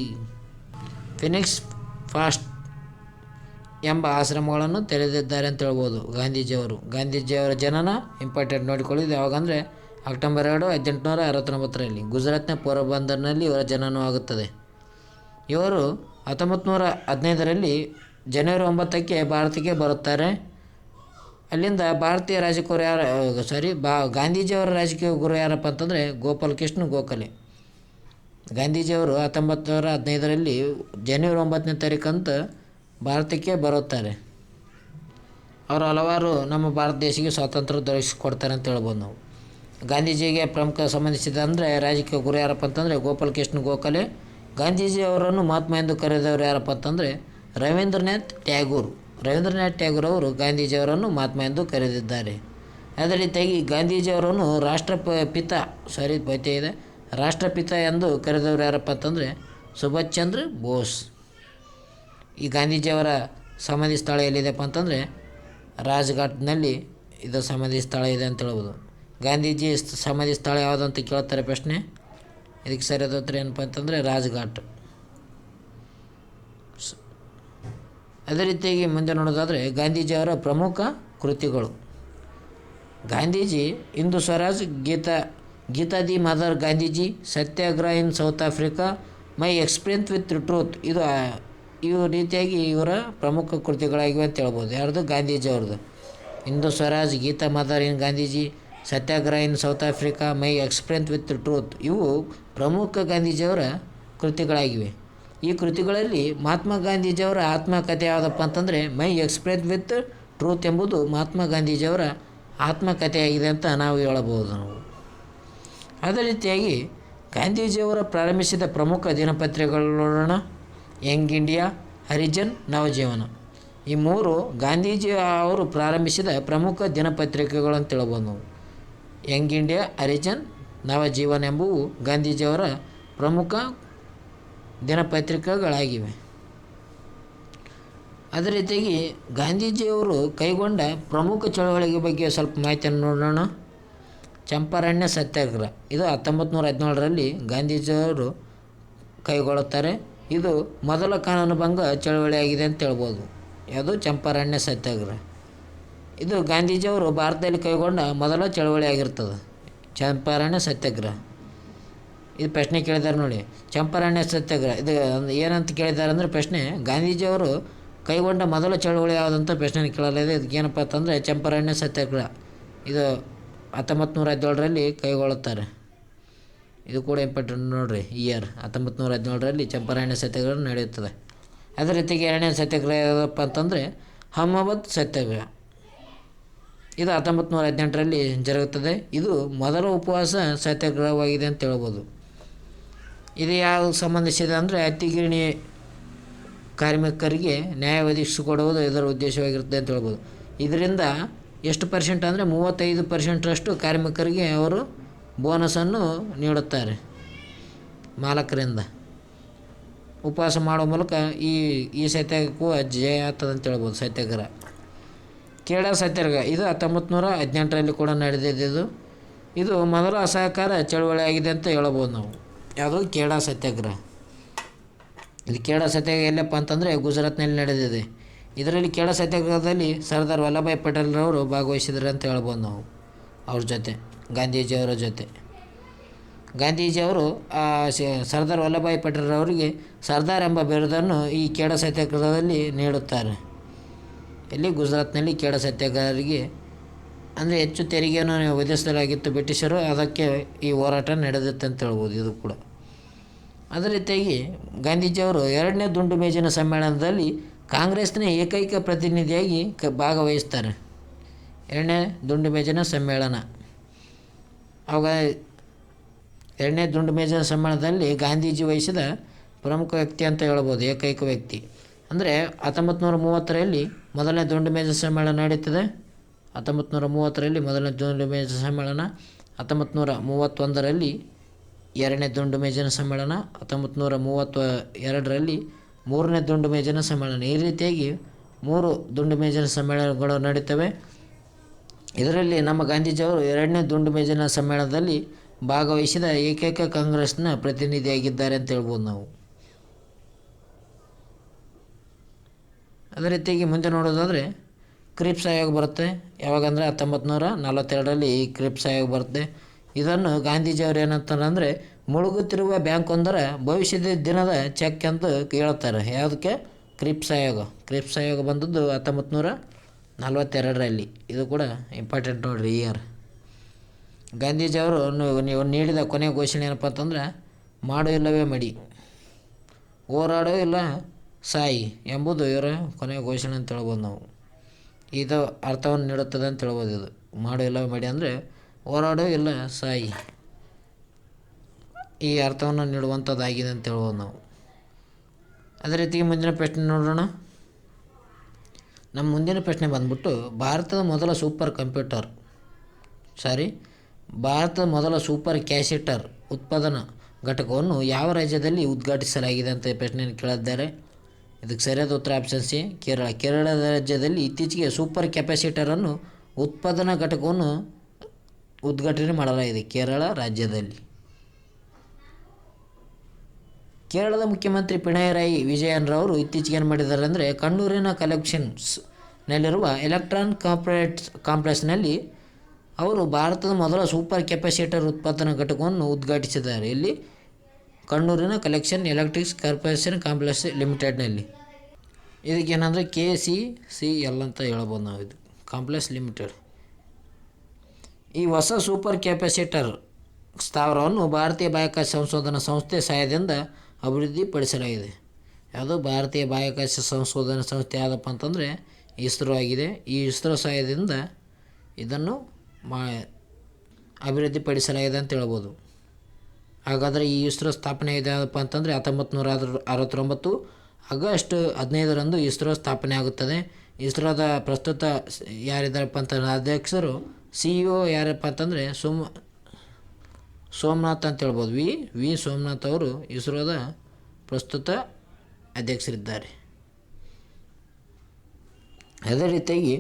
ಫಿನಿಕ್ಸ್ ಫಾಸ್ಟ್ ಎಂಬ ಆಶ್ರಮಗಳನ್ನು ತೆರೆದಿದ್ದಾರೆ ಅಂತ ಹೇಳ್ಬೋದು ಗಾಂಧೀಜಿಯವರ ಜನನ ಇಂಪಾರ್ಟೆಂಟ್ ನೋಡಿಕೊಳ್ಳೋದು ಯಾವಾಗಂದರೆ ಅಕ್ಟೋಬರ್ 2, 1869ರಲ್ಲಿ ಗುಜರಾತ್ನ ಪೋರಬಂದರ್ನಲ್ಲಿ ಇವರ ಜನನವಾಗುತ್ತದೆ. ಇವರು 1915ರಲ್ಲಿ ಜನವರಿ 9ಕ್ಕೆ ಭಾರತಕ್ಕೆ ಬರುತ್ತಾರೆ. ಅಲ್ಲಿಂದ ಭಾರತೀಯ ರಾಜಕೀಯ ಗಾಂಧೀಜಿಯವರ ರಾಜಕೀಯ ಗುರು ಯಾರಪ್ಪ ಅಂತಂದರೆ ಗೋಪಾಲಕೃಷ್ಣ ಗೋಖಲೆ. ಗಾಂಧೀಜಿಯವರು 1915ರಲ್ಲಿ ಜನವರಿ 9ನೇ ತಾರೀಕಂತ ಭಾರತಕ್ಕೆ ಬರುತ್ತಾರೆ. ಅವರು ಹಲವಾರು ನಮ್ಮ ಭಾರತ ದೇಶಕ್ಕೆ ಸ್ವಾತಂತ್ರ್ಯ ದೊರಕಿಸಿಕೊಡ್ತಾರೆ ಅಂತ ಹೇಳ್ಬೋದು ನಾವು. ಗಾಂಧೀಜಿಗೆ ಪ್ರಮುಖ ಸಂಬಂಧಿಸಿದ ಅಂದರೆ ರಾಜಕೀಯ ಗುರು ಯಾರಪ್ಪ ಅಂತಂದರೆ ಗೋಪಾಲಕೃಷ್ಣ ಗೋಖಲೆ. ಗಾಂಧೀಜಿಯವರನ್ನು ಮಹಾತ್ಮ ಎಂದು ಕರೆದವರು ಯಾರಪ್ಪ ಅಂತಂದರೆ ರವೀಂದ್ರನಾಥ್ ಟ್ಯಾಗೂರ್ ಅವರು ಗಾಂಧೀಜಿಯವರನ್ನು ಮಹಾತ್ಮ ಎಂದು ಕರೆದಿದ್ದಾರೆ. ಅದೇ ರೀತಿಯಾಗಿ ಗಾಂಧೀಜಿಯವರನ್ನು ರಾಷ್ಟ್ರಪಿತ ಎಂದು ಕರೆದವರು ಯಾರಪ್ಪ ಅಂತಂದರೆ ಸುಭಾಷ್ ಚಂದ್ರ ಬೋಸ್. ಈ ಗಾಂಧೀಜಿಯವರ ಸಮಾಧಿ ಸ್ಥಳ ಎಲ್ಲಿದೆಪ್ಪ ಅಂತಂದರೆ ರಾಜ್ಘಾಟ್ನಲ್ಲಿ ಇದು ಸಮಾಧಿ ಸ್ಥಳ ಇದೆ ಅಂತ ಹೇಳ್ಬೋದು. ಗಾಂಧೀಜಿ ಸಮಾಧಿ ಸ್ಥಳ ಯಾವುದು ಅಂತ ಕೇಳ್ತಾರೆ ಪ್ರಶ್ನೆ. ಇದಕ್ಕೆ ಸರಿಯಾದ ಉತ್ತರ ಏನಪ್ಪ ಅಂತಂದರೆ ರಾಜ್ಘಾಟ್. ಅದೇ ರೀತಿಯಾಗಿ ಮುಂದೆ ನೋಡೋದಾದರೆ ಗಾಂಧೀಜಿಯವರ ಪ್ರಮುಖ ಕೃತಿಗಳು. Gandhiji Hindu Swaraj, Gita the mother Gandhiji, Satyagraha in South Africa, my experience with truth. ಇವು ರೀತಿಯಾಗಿ ಇವರ ಪ್ರಮುಖ ಕೃತಿಗಳಾಗಿವೆ ಅಂತ ಹೇಳ್ಬೋದು. ಯಾರ್ದು? ಗಾಂಧೀಜಿಯವ್ರದ್ದು. Hindu Swaraj, Gita mother in Gandhiji, Satyagraha in South Africa, my experience with truth ಇವು ಪ್ರಮುಖ ಗಾಂಧೀಜಿಯವರ ಕೃತಿಗಳಾಗಿವೆ. ಈ ಕೃತಿಗಳಲ್ಲಿ ಮಹಾತ್ಮ ಗಾಂಧೀಜಿಯವರ ಆತ್ಮಕಥೆ ಯಾವುದಪ್ಪ ಅಂತಂದರೆ ಮೈ ಎಕ್ಸ್ಪೀರಿಯನ್ಸ್ ವಿತ್ ಟ್ರೂತ್ ಎಂಬುದು ಮಹಾತ್ಮ ಗಾಂಧೀಜಿಯವರ ಆತ್ಮಕಥೆಯಾಗಿದೆ ಅಂತ ನಾವು ಹೇಳಬಹುದು. ಅದೇ ರೀತಿಯಾಗಿ ಗಾಂಧೀಜಿಯವರು ಪ್ರಾರಂಭಿಸಿದ ಪ್ರಮುಖ ದಿನಪತ್ರಿಕೆಗಳು ನೋಡೋಣ. Young India, Harijan, Navajivan. ಈ 3 ಗಾಂಧೀಜಿ ಅವರು ಪ್ರಾರಂಭಿಸಿದ ಪ್ರಮುಖ ದಿನಪತ್ರಿಕೆಗಳು ಅಂತ ಹೇಳ್ಬೋದು ನಾವು. ಯಂಗ್ ಇಂಡಿಯಾ, ಹರಿಜನ್, ನವಜೀವನ ಎಂಬುವು ಗಾಂಧೀಜಿಯವರ ಪ್ರಮುಖ ದಿನಪತ್ರಿಕೆಗಳಾಗಿವೆ. ಅದೇ ರೀತಿಯಾಗಿ ಗಾಂಧೀಜಿಯವರು ಕೈಗೊಂಡ ಪ್ರಮುಖ ಚಳವಳಿಗೆ ಬಗ್ಗೆ ಸ್ವಲ್ಪ ಮಾಹಿತಿಯನ್ನು ನೋಡೋಣ. ಚಂಪಾರಣ್ಯ ಸತ್ಯಾಗ್ರಹ ಇದು 1917ರಲ್ಲಿ ಗಾಂಧೀಜಿಯವರು ಕೈಗೊಳ್ಳುತ್ತಾರೆ. ಇದು ಮೊದಲ ಕಾನೂನುಭಂಗ ಚಳವಳಿಯಾಗಿದೆ ಅಂತ ಹೇಳ್ಬೋದು. ಯಾವುದು? ಚಂಪಾರಣ್ಯ ಸತ್ಯಾಗ್ರಹ. ಇದು ಗಾಂಧೀಜಿಯವರು ಭಾರತದಲ್ಲಿ ಕೈಗೊಂಡ ಮೊದಲ ಚಳವಳಿ ಆಗಿರ್ತದೆ ಚಂಪಾರಣ್ಯ ಸತ್ಯಾಗ್ರಹ. ಇದು ಪ್ರಶ್ನೆ ಕೇಳಿದ್ದಾರೆ ನೋಡಿ. ಚಂಪಾರಣ್ಯ ಸತ್ಯಾಗ್ರಹ ಇದು ಏನಂತ ಕೇಳಿದ್ದಾರೆ ಅಂದರೆ ಪ್ರಶ್ನೆ ಗಾಂಧೀಜಿಯವರು ಕೈಗೊಂಡ ಮೊದಲ ಚಳವಳಿ ಯಾವುದಂತ ಪ್ರಶ್ನೆ ಕೇಳಲಿದೆ. ಇದಕ್ಕೆ ಏನಪ್ಪ ಅಂತಂದರೆ ಚಂಪಾರಣ್ಯ ಸತ್ಯಾಗ್ರಹ. ಇದು 1917ರಲ್ಲಿ ಕೈಗೊಳ್ಳುತ್ತಾರೆ. ಇದು ಕೂಡ ಇಂಪಾರ್ಟೆಂಟ್ ನೋಡಿರಿ. ಇಯರ್ 1917ರಲ್ಲಿ ಚಂಪಾರಣ್ಯ ಸತ್ಯಾಗ್ರಹ ನಡೆಯುತ್ತದೆ. ಅದೇ ರೀತಿಗೆ 2ನೇ ಸತ್ಯಾಗ್ರಹ ಯಾವುದಪ್ಪ ಅಂತಂದರೆ ಅಹಮದಾಬಾದ್ ಸತ್ಯಾಗ್ರಹ. ಇದು 1918ರಲ್ಲಿ ಜರುಗುತ್ತದೆ. ಇದು ಮೊದಲ ಉಪವಾಸ ಸತ್ಯಾಗ್ರಹವಾಗಿದೆ ಅಂತ ಹೇಳ್ಬೋದು. ಇದು ಯಾವ ಸಂಬಂಧಿಸಿದೆ ಅಂದರೆ ಅತಿಗಿರಣಿ ಕಾರ್ಮಿಕರಿಗೆ ನ್ಯಾಯ ಒದಗಿಸಿಕೊಡುವುದು ಇದರ ಉದ್ದೇಶವಾಗಿರುತ್ತೆ ಅಂತ ಹೇಳ್ಬೋದು. ಇದರಿಂದ ಎಷ್ಟು ಪರ್ಸೆಂಟ್ ಅಂದರೆ 35% ಕಾರ್ಮಿಕರಿಗೆ ಅವರು ಬೋನಸನ್ನು ನೀಡುತ್ತಾರೆ ಮಾಲಕರಿಂದ. ಉಪವಾಸ ಮಾಡುವ ಮೂಲಕ ಈ ಸತ್ಯಾಗ್ರಹಕ್ಕೂ ಜಯ ಆಗ್ತದೆ ಅಂತ ಹೇಳ್ಬೋದು. ಸತ್ಯಾಗ್ರಹ ಖೇಡಾ ಸತ್ಯಾಗ್ರಹ ಇದು 1918ರಲ್ಲಿ ಕೂಡ ನಡೆದಿದ್ದು. ಇದು ಮೊದಲ ಅಸಹಕಾರ ಚಳವಳಿ ಆಗಿದೆ ಅಂತ ಹೇಳಬಹುದು ನಾವು. ಯಾವುದು? ಖೇಡಾ ಸತ್ಯಾಗ್ರಹ. ಇದು ಖೇಡಾ ಸತ್ಯಾಗ್ರಹ ಎಲ್ಲಪ್ಪ ಅಂತಂದರೆ ಗುಜರಾತ್ನಲ್ಲಿ ನಡೆದಿದೆ. ಇದರಲ್ಲಿ ಖೇಡಾ ಸತ್ಯಾಗ್ರಹದಲ್ಲಿ ಸರ್ದಾರ್ ವಲ್ಲಭಭಾಯ್ ಪಟೇಲ್ರವರು ಭಾಗವಹಿಸಿದರು ಅಂತ ಹೇಳ್ಬೋದು ನಾವು. ಅವ್ರ ಜೊತೆ ಗಾಂಧೀಜಿಯವರ ಜೊತೆ ಗಾಂಧೀಜಿಯವರು ಸರ್ದಾರ್ ವಲ್ಲಭಭಾಯ್ ಪಟೇಲ್ರವರಿಗೆ ಸರ್ದಾರ್ ಎಂಬ ಬಿರುದನ್ನು ಈ ಖೇಡಾ ಸತ್ಯಾಗ್ರಹದಲ್ಲಿ ನೀಡುತ್ತಾರೆ. ಇಲ್ಲಿ ಗುಜರಾತ್ನಲ್ಲಿ ಖೇಡಾ ಸತ್ಯಾಗ್ರಹರಿಗೆ ಅಂದರೆ ಹೆಚ್ಚು ತೆರಿಗೆಯನ್ನು ವಿಧಿಸಲಾಗಿತ್ತು ಬ್ರಿಟಿಷರು. ಅದಕ್ಕೆ ಈ ಹೋರಾಟ ನಡೆದಿತ್ತು ಅಂತ ಹೇಳ್ಬೋದು ಇದು ಕೂಡ. ಅದೇ ರೀತಿಯಾಗಿ ಗಾಂಧೀಜಿಯವರು 2ನೇ ದುಂಡು ಮೇಜಿನ ಸಮ್ಮೇಳನದಲ್ಲಿ ಕಾಂಗ್ರೆಸ್ನ ಏಕೈಕ ಪ್ರತಿನಿಧಿಯಾಗಿ ಭಾಗವಹಿಸ್ತಾರೆ. 2ನೇ ದುಂಡು ಮೇಜಿನ ಸಮ್ಮೇಳನ. ಅವಾಗ 2ನೇ ದುಂಡು ಮೇಜಿನ ಸಮ್ಮೇಳನದಲ್ಲಿ ಗಾಂಧೀಜಿ ವಹಿಸಿದ ಪ್ರಮುಖ ವ್ಯಕ್ತಿ ಅಂತ ಹೇಳ್ಬೋದು. ಏಕೈಕ ವ್ಯಕ್ತಿ ಅಂದರೆ 1930ರಲ್ಲಿ ಮೊದಲನೇ ದುಂಡು ಮೇಜಿನ ಸಮ್ಮೇಳನ ನಡೀತದೆ. 1930ರಲ್ಲಿ ಮೊದಲನೇ ದುಂಡು ಮೇಜಿನ ಸಮ್ಮೇಳನ, 1931ರಲ್ಲಿ 2ನೇ ದುಂಡು ಮೇಜಿನ ಸಮ್ಮೇಳನ, 1932ರಲ್ಲಿ 3ನೇ ದುಂಡು ಮೇಜಿನ ಸಮ್ಮೇಳನ. ಈ ರೀತಿಯಾಗಿ 3 ದುಂಡು ಮೇಜಿನ ಸಮ್ಮೇಳನಗಳು ನಡೀತವೆ. ಇದರಲ್ಲಿ ನಮ್ಮ ಗಾಂಧೀಜಿಯವರು 2ನೇ ದುಂಡು ಮೇಜಿನ ಸಮ್ಮೇಳನದಲ್ಲಿ ಭಾಗವಹಿಸಿದ ಏಕೈಕ ಕಾಂಗ್ರೆಸ್ನ ಪ್ರತಿನಿಧಿಯಾಗಿದ್ದಾರೆ ಅಂತ ಹೇಳ್ಬೋದು ನಾವು. ಅದೇ ರೀತಿಯಾಗಿ ಮುಂದೆ ನೋಡೋದಾದರೆ ಕ್ರಿಪ್ಸ್ ಆಯೋಗ ಬರುತ್ತೆ. ಯಾವಾಗಂದರೆ 1942ರಲ್ಲಿ ಈ ಕ್ರಿಪ್ಸ್ ಆಯೋಗ ಬರುತ್ತೆ. ಇದನ್ನು ಗಾಂಧೀಜಿಯವರು ಏನಂತಾರೆ ಅಂದರೆ ಮುಳುಗುತ್ತಿರುವ ಬ್ಯಾಂಕ್ ಭವಿಷ್ಯದ ದಿನದ ಚೆಕ್ ಅಂತ ಹೇಳ್ತಾರೆ. ಯಾವುದಕ್ಕೆ? ಕ್ರಿಪ್ಸ್ ಆಯೋಗ ಬಂದದ್ದು 1942ರಲ್ಲಿ. ಇದು ಕೂಡ ಇಂಪಾರ್ಟೆಂಟ್ ನೋಡಿರಿ ಇಯರ್. ಗಾಂಧೀಜಿಯವರು ನೀವು ನೀಡಿದ ಕೊನೆಯ ಘೋಷಣೆ ಏನಪ್ಪ ಅಂತಂದ್ರೆ ಮಾಡು ಇಲ್ಲವೇ ಮಡಿ, ಹೋರಾಡೋ ಇಲ್ಲ ಸಾಯಿ ಎಂಬುದು ಇವರ ಕೊನೆಯ ಘೋಷಣೆ ಅಂತ ಹೇಳ್ಬೋದು ನಾವು. ಇದು ಅರ್ಥವನ್ನು ನೀಡುತ್ತದೆ ಅಂತ ಹೇಳ್ಬೋದು. ಇದು ಮಾಡು ಇಲ್ಲವೇ ಮಡಿ ಅಂದರೆ ಹೋರಾಡೋ ಇಲ್ಲ ಸಾಯಿ, ಈ ಅರ್ಥವನ್ನು ನೀಡುವಂಥದ್ದಾಗಿದೆ ಅಂತ ಹೇಳ್ಬೋದು ನಾವು. ಅದೇ ರೀತಿ ಮುಂದಿನ ಪ್ರಶ್ನೆ ನೋಡೋಣ. ನಮ್ಮ ಮುಂದಿನ ಪ್ರಶ್ನೆ ಬಂದ್ಬಿಟ್ಟು ಭಾರತದ ಮೊದಲ ಸೂಪರ್ ಕ್ಯಾಸಿಟರ್ ಉತ್ಪಾದನಾ ಘಟಕವನ್ನು ಯಾವ ರಾಜ್ಯದಲ್ಲಿ ಉದ್ಘಾಟಿಸಲಾಗಿದೆ ಅಂತ ಪ್ರಶ್ನೆಯನ್ನು ಕೇಳಿದ್ದಾರೆ. ಇದಕ್ಕೆ ಸರಿಯಾದ ಉತ್ತರ ಆಪ್ಷನ್ ಸಿ, ಕೇರಳ ರಾಜ್ಯದಲ್ಲಿ ಇತ್ತೀಚೆಗೆ ಸೂಪರ್ ಕ್ಯಾಪಾಸಿಟರನ್ನು ಉತ್ಪಾದನಾ ಘಟಕವನ್ನು ಉದ್ಘಾಟನೆ ಮಾಡಲಾಗಿದೆ. ಕೇರಳ ರಾಜ್ಯದಲ್ಲಿ. ಕೇರಳದ ಮುಖ್ಯಮಂತ್ರಿ ಪಿಣರಾಯಿ ವಿಜಯನ್ರವರು ಇತ್ತೀಚೆಗೆ ಏನು ಮಾಡಿದ್ದಾರೆ ಅಂದರೆ ಕಣ್ಣೂರಿನ ಕಲೆಕ್ಷನ್ಸ್ನಲ್ಲಿರುವ ಎಲೆಕ್ಟ್ರಾನ್ ಕಾಂಪ್ಲೆಕ್ಸ್ನಲ್ಲಿ ಅವರು ಭಾರತದ ಮೊದಲ ಸೂಪರ್ ಕೆಪಾಸಿಟರ್ ಉತ್ಪಾದನಾ ಘಟಕವನ್ನು ಉದ್ಘಾಟಿಸಿದ್ದಾರೆ. ಇಲ್ಲಿ ಕಣ್ಣೂರಿನ ಕಲೆಕ್ಷನ್ ಎಲೆಕ್ಟ್ರಿಕ್ಸ್ ಕಾರ್ಪೊರೇಷನ್ ಕಾಂಪ್ಲೆಕ್ಸ್ ಲಿಮಿಟೆಡ್ನಲ್ಲಿ. ಇದಕ್ಕೇನಂದರೆ KCCL ಅಂತ ಹೇಳ್ಬೋದು ನಾವು. ಇದು ಕಾಂಪ್ಲೆಕ್ಸ್ ಲಿಮಿಟೆಡ್. ಈ ಹೊಸ ಸೂಪರ್ ಕೆಪಾಸಿಟರ್ ಸ್ಥಾವರವನ್ನು ಭಾರತೀಯ ಬಾಹ್ಯಾಕಾಶ ಸಂಶೋಧನಾ ಸಂಸ್ಥೆ ಸಹಾಯದಿಂದ ಅಭಿವೃದ್ಧಿಪಡಿಸಲಾಗಿದೆ. ಯಾವುದು? ಭಾರತೀಯ ಬಾಹ್ಯಾಕಾಶ ಸಂಶೋಧನಾ ಸಂಸ್ಥೆ ಯಾವುದಪ್ಪ ಅಂತಂದರೆ ಇಸ್ರೋ ಆಗಿದೆ. ಈ ಇಸ್ರೋ ಸಹಾಯದಿಂದ ಇದನ್ನು ಅಭಿವೃದ್ಧಿಪಡಿಸಲಾಗಿದೆ ಅಂತ ಹೇಳ್ಬೋದು. ಹಾಗಾದರೆ ಈ ಇಸ್ರೋ ಸ್ಥಾಪನೆ ಇದೆ ಯಾವುದಪ್ಪ ಅಂತಂದರೆ 1969 ಆಗಸ್ಟ್ 15ರಂದು ಇಸ್ರೋ ಸ್ಥಾಪನೆ ಆಗುತ್ತದೆ. ಇಸ್ರೋದ ಪ್ರಸ್ತುತ ಯಾರಿದ್ದಾರಪ್ಪ ಅಂತಂದರೆ ಅಧ್ಯಕ್ಷರು CEO ಯಾರಪ್ಪ ಅಂತಂದರೆ ಸೋಮನಾಥ್ ಅಂತ ಹೇಳ್ಬೋದು. ವಿ ಸೋಮನಾಥ್ ಅವರು ಇಸ್ರೋದ ಪ್ರಸ್ತುತ ಅಧ್ಯಕ್ಷರಿದ್ದಾರೆ. ಅದೇ ರೀತಿಯಾಗಿ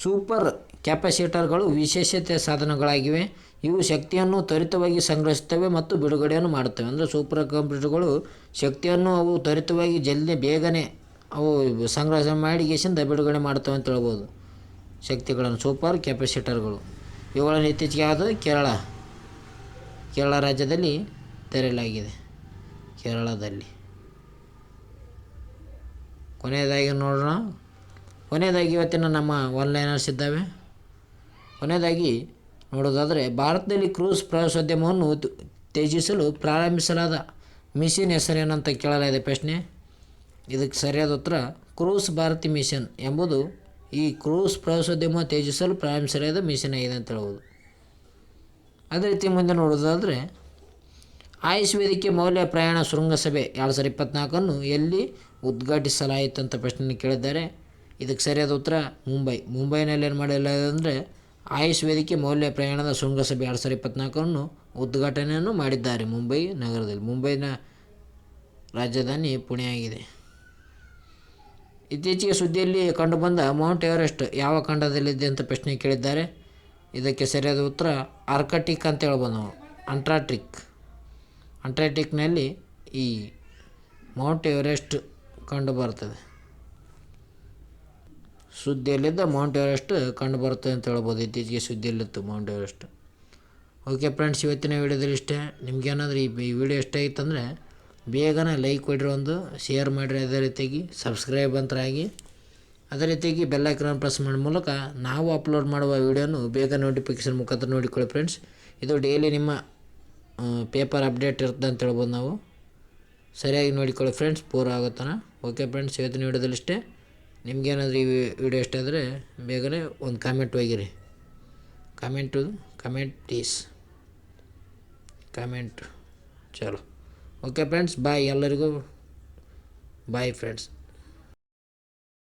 ಸೂಪರ್ ಕ್ಯಾಪಾಸಿಟರ್ಗಳು ವಿಶೇಷತೆ ಸಾಧನಗಳಾಗಿವೆ. ಇವು ಶಕ್ತಿಯನ್ನು ತ್ವರಿತವಾಗಿ ಸಂಗ್ರಹಿಸುತ್ತವೆ ಮತ್ತು ಬಿಡುಗಡೆಯನ್ನು ಮಾಡುತ್ತವೆ. ಅಂದರೆ ಸೂಪರ್ ಕಂಪ್ಯೂಟರ್ಗಳು ಶಕ್ತಿಯನ್ನು ಅವು ತ್ವರಿತವಾಗಿ ಬೇಗನೆ ಅವು ಸಂಗ್ರಹಣೆ ಮಾಡಿ ಬಿಡುಗಡೆ ಮಾಡ್ತವೆ ಅಂತ ಹೇಳ್ಬೋದು. ಶಕ್ತಿಗಳನ್ನು ಸೂಪರ್ ಕ್ಯಾಪಾಸಿಟರ್ಗಳು ಇವುಗಳನ್ನು ಇತ್ತೀಚೆಗೆ ಯಾವುದು? ಕೇರಳ ರಾಜ್ಯದಲ್ಲಿ ತೆರೆಯಲಾಗಿದೆ. ಕೇರಳದಲ್ಲಿ. ಕೊನೆಯದಾಗಿ ನೋಡೋಣ. ಇವತ್ತಿನ ನಮ್ಮ ಒನ್ಲೈನರ್ಸ್ ಇದ್ದಾವೆ. ಕೊನೆಯದಾಗಿ ನೋಡೋದಾದರೆ ಭಾರತದಲ್ಲಿ ಕ್ರೂಸ್ ಪ್ರವಾಸೋದ್ಯಮವನ್ನು ತ್ಯಜಿಸಲು ಪ್ರಾರಂಭಿಸಲಾದ ಮಿಷನ್ ಹೆಸರೇನು ಅಂತ ಕೇಳಲಾಗಿದೆ ಪ್ರಶ್ನೆ. ಇದಕ್ಕೆ ಸರಿಯಾದ ಉತ್ತರ ಕ್ರೂಸ್ ಭಾರತಿ ಮಿಷನ್ ಎಂಬುದು ಈ ಕ್ರೂಸ್ ಪ್ರವಾಸೋದ್ಯಮ ತ್ಯಜಿಸಲು ಪ್ರಾರಂಭಿಸಲಾದ ಮಿಷನ್ ಆಗಿದೆ ಅಂತ ಹೇಳ್ಬೋದು. ಅದೇ ರೀತಿ ಮುಂದೆ ನೋಡೋದಾದರೆ ಆಯುಷ್ ವೇದಿಕೆ ಮೌಲ್ಯ ಪ್ರಯಾಣ ಶೃಂಗಸಭೆ 2024 ಎಲ್ಲಿ ಉದ್ಘಾಟಿಸಲಾಯಿತು ಅಂತ ಪ್ರಶ್ನೆ ಕೇಳಿದ್ದಾರೆ. ಇದಕ್ಕೆ ಸರಿಯಾದ ಉತ್ತರ ಮುಂಬೈನಲ್ಲಿ ಏನು ಮಾಡಲಾಗಿದೆ ಅಂದರೆ ಆಯುಷ್ ವೇದಿಕೆ ಮೌಲ್ಯ ಪ್ರಯಾಣದ ಶೃಂಗಸಭೆ 2024 ಉದ್ಘಾಟನೆಯನ್ನು ಮಾಡಿದ್ದಾರೆ ಮುಂಬೈ ನಗರದಲ್ಲಿ. ಮುಂಬೈನ ರಾಜಧಾನಿ ಪುಣೆ ಆಗಿದೆ. ಇತ್ತೀಚೆಗೆ ಸುದ್ದಿಯಲ್ಲಿ ಕಂಡುಬಂದ ಮೌಂಟ್ ಎವರೆಸ್ಟ್ ಯಾವ ಖಂಡದಲ್ಲಿದೆ ಅಂತ ಪ್ರಶ್ನೆ ಕೇಳಿದ್ದಾರೆ. ಇದಕ್ಕೆ ಸರಿಯಾದ ಉತ್ತರ ಆರ್ಕಟಿಕ್ ಅಂತ ಹೇಳ್ಬೋದು ನಾವು. ಅಂಟಾರ್ಟಿಕ್ನಲ್ಲಿ ಈ ಮೌಂಟ್ ಎವರೆಸ್ಟ್ ಕಂಡು ಬರ್ತದೆ. ಸುದ್ದಿಯಲ್ಲಿದ್ದ ಮೌಂಟ್ ಎವರೆಸ್ಟ್ ಕಂಡು ಬರ್ತದೆ ಅಂತ ಹೇಳ್ಬೋದು. ಇತ್ತೀಚೆಗೆ ಸುದ್ದಿಯಲ್ಲಿತ್ತು ಮೌಂಟ್ ಎವರೆಸ್ಟ್. ಓಕೆ ಫ್ರೆಂಡ್ಸ್, ಇವತ್ತಿನ ವೀಡಿಯೋದಲ್ಲಿ ಇಷ್ಟೇ. ನಿಮ್ಗೇನಾದರೂ ಈ ವಿಡಿಯೋ ಇಷ್ಟ ಆಗಿತ್ತಂದರೆ ಬೇಗನೆ ಲೈಕ್ ಕೊಡಿರಿ, ಒಂದು ಶೇರ್ ಮಾಡಿರಿ. ಅದೇ ರೀತಿಯಾಗಿ ಸಬ್ಸ್ಕ್ರೈಬ್ ಆಗಿ ಅದೇ ರೀತಿಯಾಗಿ ಬೆಲ್ ಐಕಾನ್ ಪ್ರೆಸ್ ಮಾಡೋ ಮೂಲಕ ನಾವು ಅಪ್ಲೋಡ್ ಮಾಡುವ ವೀಡಿಯೋನು ಬೇಗ ನೋಟಿಫಿಕೇಷನ್ ಮುಖಾಂತರ ನೋಡಿಕೊಳ್ಳಿ ಫ್ರೆಂಡ್ಸ್. ಇದು ಡೈಲಿ ನಿಮ್ಮ ಪೇಪರ್ ಅಪ್ಡೇಟ್ ಇರ್ತದೆ ಅಂತ ಹೇಳ್ಬೋದು ನಾವು. ಸರಿಯಾಗಿ ನೋಡಿಕೊಳ್ಳಿ ಫ್ರೆಂಡ್ಸ್, ಪೂರ ಆಗುತ್ತಾನ. ಓಕೆ ಫ್ರೆಂಡ್ಸ್, ಇವತ್ತಿನ ವೀಡಿಯೋದಲ್ಲಿ ಇಷ್ಟೇ. ನಿಮಗೇನಾದರೂ ಈ ವಿಡಿಯೋ ಇಷ್ಟ ಆದರೆ ಬೇಗನೆ ಒಂದು ಕಾಮೆಂಟ್ ಒಯ್ಯಿರಿ. ಕಾಮೆಂಟ್ ಚಲೋ. ಓಕೆ ಫ್ರೆಂಡ್ಸ್, ಬಾಯ್. ಎಲ್ಲರಿಗೂ ಬಾಯ್ ಫ್ರೆಂಡ್ಸ್.